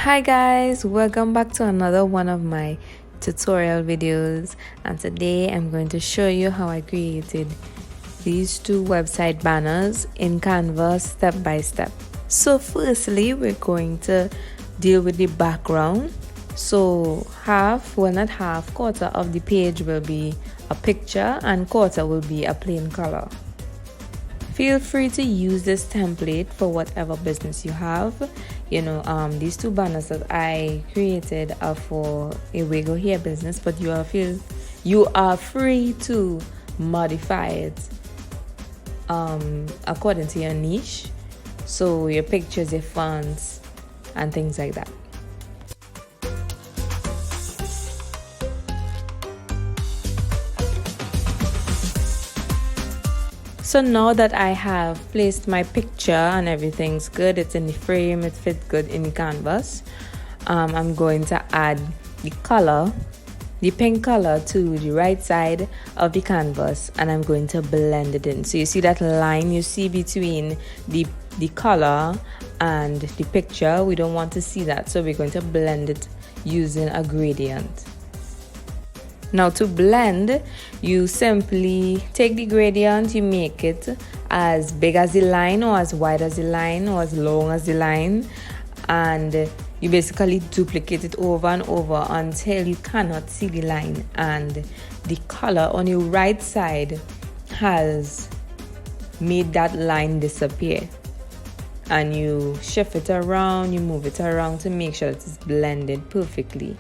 Hi guys, welcome back to another one of my tutorial videos, and today I'm going to show you how I created these two website banners in Canva step by step. So firstly, we're going to deal with the background. So quarter of the page will be a picture and quarter will be a plain color. Feel free to use this template for whatever business you have. These two banners that I created are for a wiggle hair business, but you are free to modify it according to your niche. So your pictures, your fonts, and things like that. So now that I have placed my picture and everything's good, it's in the frame, it fits good in the canvas, I'm going to add the pink color to the right side of the canvas, and I'm going to blend it in. So you see that line you see between the color and the picture? We don't want to see that, so we're going to blend it using a gradient. Now to blend, you simply take the gradient, you make it as big as the line or as wide as the line or as long as the line, and you basically duplicate it over and over until you cannot see the line, and the color on your right side has made that line disappear. And you shift it around, you move it around to make sure that it's blended perfectly.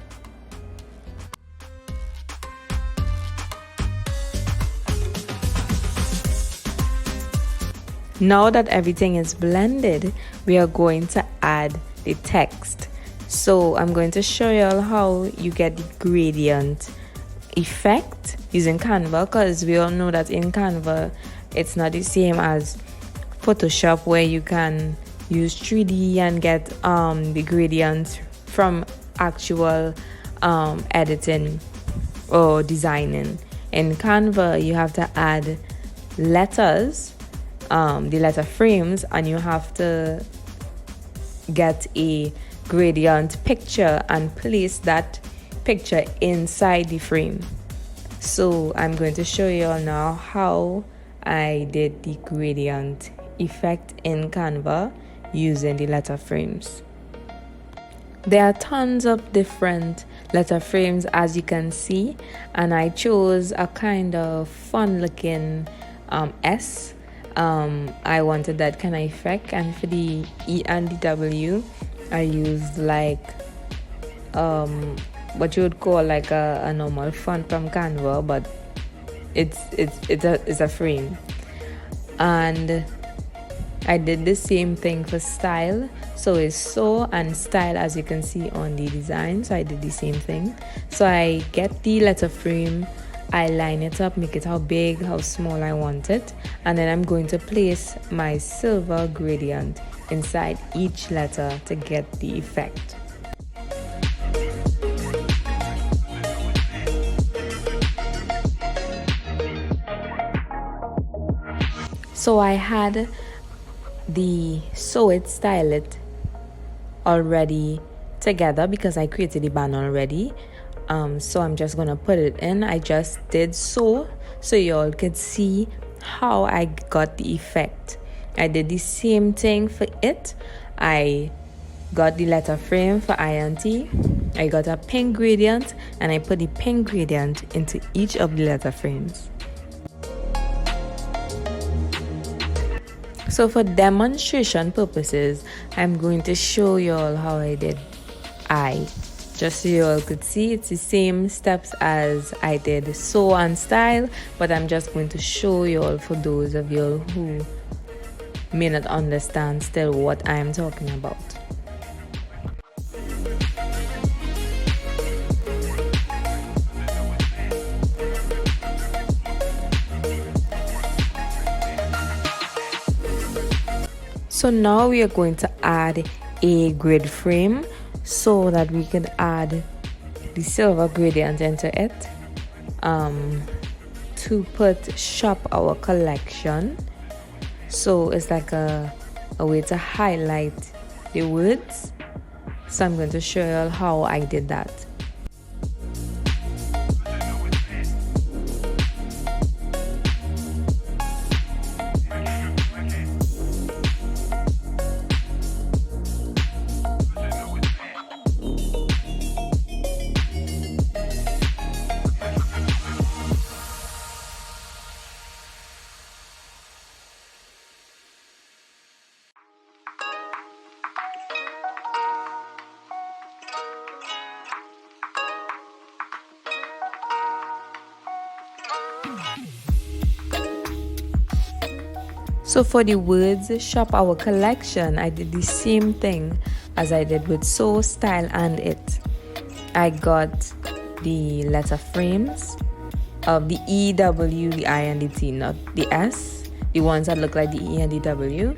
Now that everything is blended, we are going to add the text. So I'm going to show you all how you get the gradient effect using Canva, because we all know that in Canva it's not the same as Photoshop, where you can use 3D and get the gradient from actual editing or designing. In Canva you have to add letters, the letter frames, and you have to get a gradient picture and place that picture inside the frame. So I'm going to show you all now how I did the gradient effect in Canva using the letter frames. There are tons of different letter frames, as you can see, and I chose a kind of fun looking S. I wanted that kind of effect, and for the E and the W I used like what you would call like a normal font from Canva, but it's a frame. And I did the same thing for style, so it's sew and style, as you can see on the design. So I did the same thing. So I get the letter frame, I line it up, make it how big, how small I want it, and then I'm going to place my silver gradient inside each letter to get the effect. So I had the sew it, style it already together because I created the banner already. So I'm just gonna put it in. I just did so you all could see how I got the effect. I did the same thing for it. I got the letter frame for INT. I got a pink gradient, and I put the pink gradient into each of the letter frames. So for demonstration purposes, I'm going to show you all how I did just so you all could see. It's the same steps as I did sew and style, but I'm just going to show you all for those of you who may not understand still what I'm talking about. So now we are going to add a grid frame so that we can add the silver gradient into it to put shop our collection. So it's like a way to highlight the words So I'm going to show you all how I did that. So for the words shop our collection, I did the same thing as I did with So, Style and It. I got the letter frames of the E, W, the I and the T, not the S, the ones that look like the E and the W.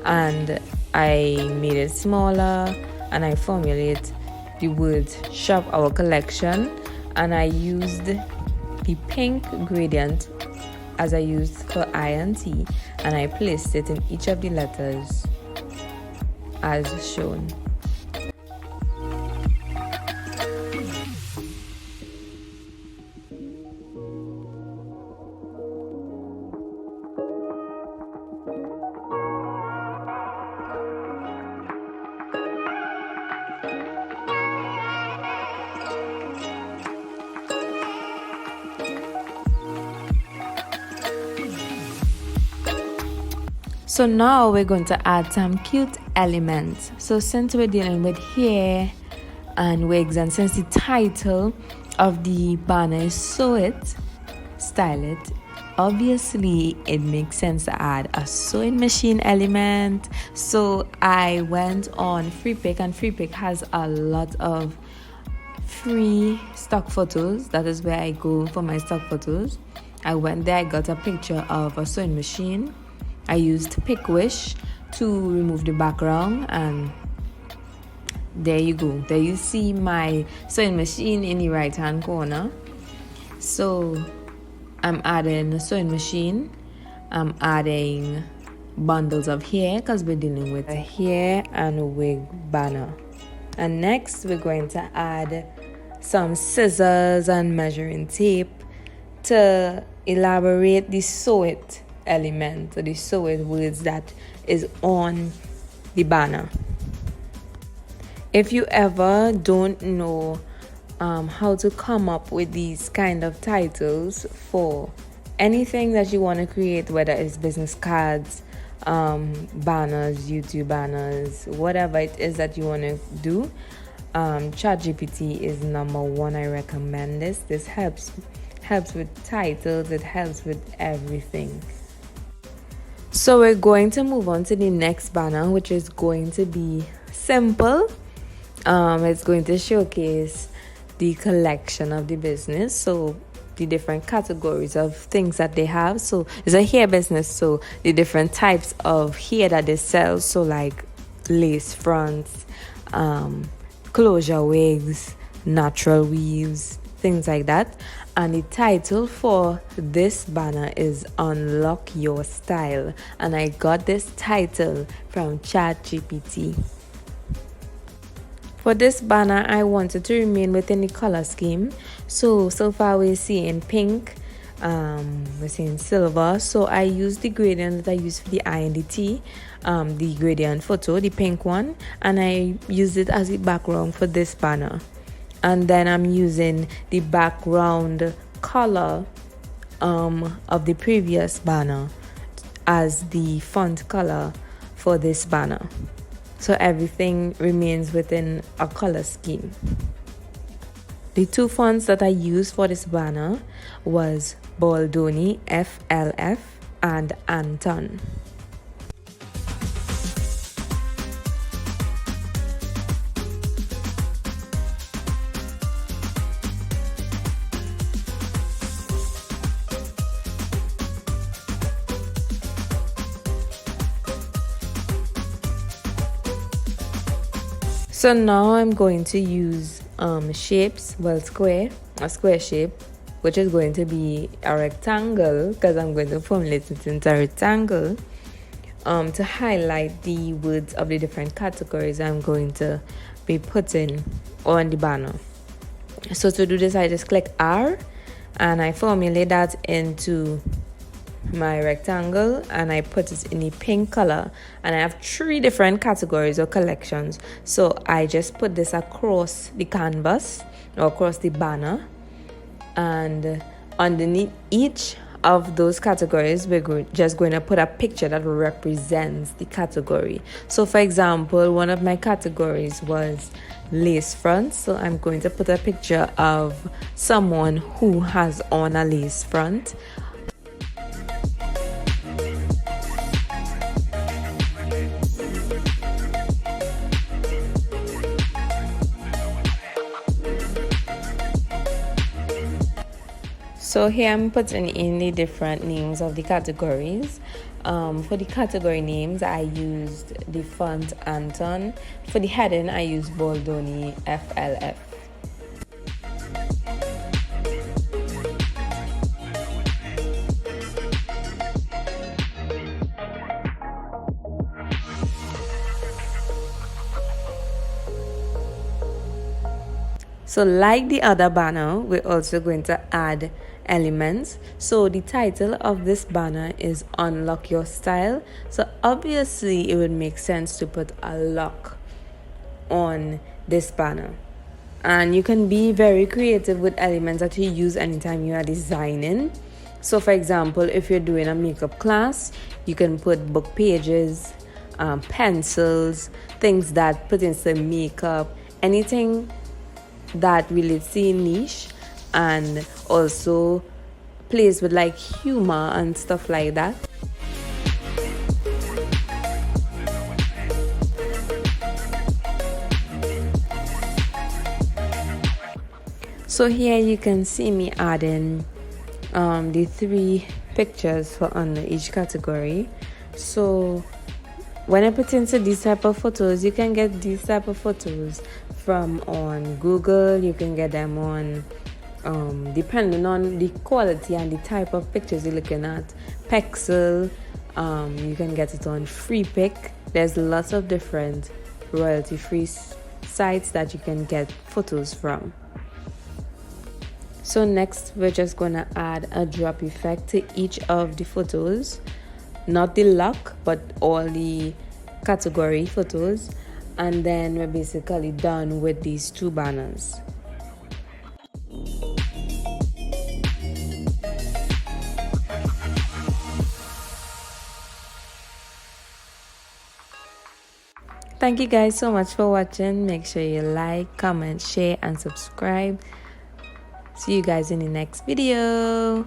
And I made it smaller and I formulate the words shop our collection, and I used the pink gradient as I used for I and T, and I placed it in each of the letters as shown. So now we're going to add some cute elements. So since we're dealing with hair and wigs, and since the title of the banner is Sew It, Style It, obviously it makes sense to add a sewing machine element. So I went on FreePic, and FreePic has a lot of free stock photos. That is where I go for my stock photos. I went there, I got a picture of a sewing machine. I used Pick Wish to remove the background, and there you go. There you see my sewing machine in the right hand corner. So I'm adding a sewing machine. I'm adding bundles of hair because we're dealing with a hair and a wig banner. And next we're going to add some scissors and measuring tape to elaborate the sew it element, or the sew it words that is on the banner. If you ever don't know how to come up with these kind of titles for anything that you want to create, whether it's business cards, banners, YouTube banners, whatever it is that you want to do, ChatGPT is number one. I recommend this. This helps with titles. It helps with everything. So we're going to move on to the next banner, which is going to be simple. It's going to showcase the collection of the business, so the different categories of things that they have. So it's a hair business, so the different types of hair that they sell, so like lace fronts, closure wigs, natural weaves, things like that. And the title for this banner is Unlock Your Style, and I got this title from ChatGPT. For this banner, I wanted to remain within the color scheme. So far we're seeing pink, we're seeing silver. So I used the gradient that I used for the I and the T, the gradient photo, the pink one, and I used it as the background for this banner. And then I'm using the background color of the previous banner as the font color for this banner. So everything remains within a color scheme. The two fonts that I used for this banner was Baldoni FLF and Anton. So now I'm going to use shapes, a square shape, which is going to be a rectangle because I'm going to formulate it into a rectangle. to highlight the words of the different categories I'm going to be putting on the banner. So to do this, I just click R and I formulate that into my rectangle and I put it in a pink color, and I have 3 different categories or collections. So I just put this across the canvas or across the banner, and underneath each of those categories we're just going to put a picture that represents the category. So for example, one of my categories was lace front, so I'm going to put a picture of someone who has on a lace front. So here I'm putting in the different names of the categories. For the category names, I used the font Anton. For the heading, I used Boldoni FLF. So like the other banner, we're also going to add elements. So the title of this banner is Unlock Your Style. So obviously it would make sense to put a lock on this banner. And you can be very creative with elements that you use anytime you are designing. So for example, if you're doing a makeup class, you can put book pages, pencils, things that put into makeup, anything that relates to niche, and also plays with like humor and stuff like that. So here you can see me adding the 3 pictures for under each category. So when I put into these type of photos, you can get these type of photos from on Google. You can get them on depending on the quality and the type of pictures you're looking at, Pexel. You can get it on FreePic. There's lots of different royalty free sites that you can get photos from. So next we're just gonna add a drop effect to each of the photos, not the lock but all the category photos, and then we're basically done with these 2 banners. Thank you guys so much for watching. Make sure you like, comment, share and subscribe. See you guys in the next video.